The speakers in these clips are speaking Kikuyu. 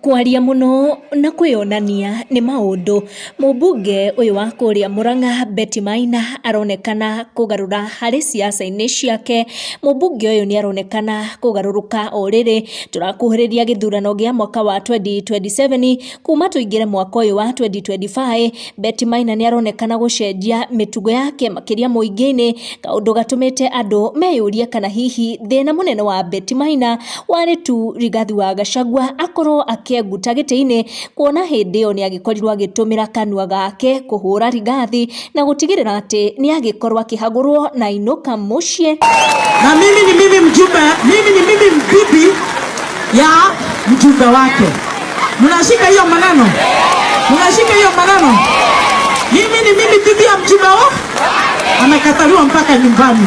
Kwaria muno na kwionania ni maundu. Mubunge uyu wa kuria Murang'a Betty Maina aronekana kugarura hari siasa-ini ciake. Mubunge uyu ni aronekana kugaruruka oriri turakuhiriria githurano gia mwaka wa 2027 kuma tuingire mwaka uyu wa 2025. Betty Maina ni aronekana gucenjia mitugo yake makiria muingini, kaundu gatumite andu meyurie kana hihi thina munene wa Betty Maina wari tu Rigathi wa Gachagua akorwo akeguta giti-ini, kuona hindi yo ni agikorirwo agitumira kanua gake kuhura Rigathi na gutigirira ati ni agikorwo akihagurwo na inuka mucii. Na mimi ni mbibi ya mjumbe wake. Mnashika hiyo maneno? Mnashika hiyo maneno? Mimi ni bibi ya mjumbe wake. Amekataliwa mpaka nyumbani.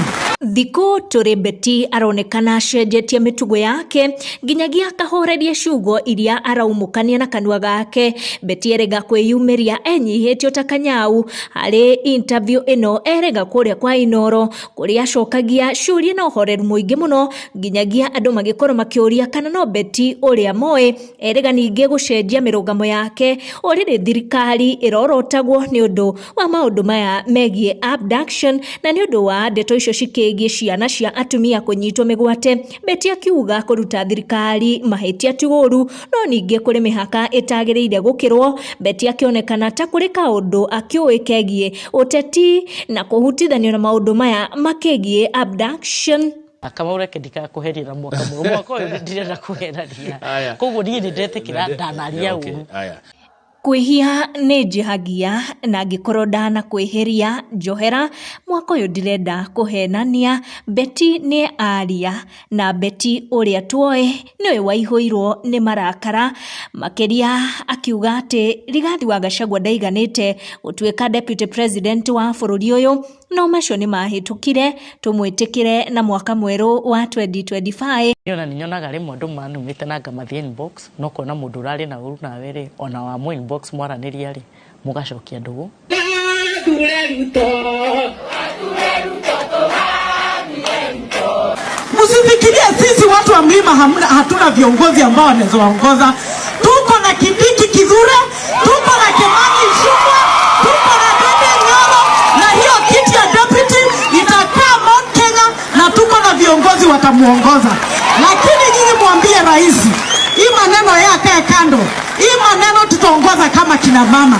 Thiko turi Betty aronekana cenjetie mitugo yake nginyagia akahoreria ciugo iria araumukania na kanua gake. Betty erega kwiyumiria enyihitio ta Kanyau hari interview ino erega kuria kwa Inoro kuria acokagia ciuria na uhoreru muingi muno nginyagia andu magikorwo makiuria kana no Betty uria moe. Erega ningi gucenjia mirungamo yake oriri thirikari irorotagwo ni undu wa maundu maya megie abduction na ni undu wa ndeto icio cikigie ciana cia atumia kunyitwo migwate. Betty akiuga kuruta thirikari mahitia tiguru no ningi kuri mihaka itagiriire gukirwo. Betty akionekana ta kuri kaundu akiui kegie uteti na kuhutithanio na maundu maya makegie abduction. Kama ureke ndikakuherira mwaka uyu ndirenda kuherania koguo ni ndetekira ndanaria u kwihia ni jihagia na gikorwo ndana kwihiria njohera mwaka uyu ndirenda kuhenania. Betty ni aria na Betty uria tuoe niwe waihuirwo ni marakara makiria akiuga ati Rigathi wa Gachagua ndaiganite gutuika deputy president wa bururi uyu no macio ni mahitukire tumwitikire na mwaka mweru wa 2025. Nyonaga rimwe andu manumite na ngamathie inbox no kona mundu urari na uru na were ona wa mu inbox mwaraniria ri mugacokia ndugu Msifikirie sisi watu wa mlima hatuna viongozi ambao wanazoongoza. Tuko na Kindiki Kithure, tuko na Kimani Ichung'wah, tuko na Ndindi Nyoro, na hiyo kiti ya deputy itakaa Mount Kenya na tuko na viongozi watamuongoza. Lakini nyinyi mwambie rais, hii maneno yake kando. Hii maneno tutaongoza kama kina mama.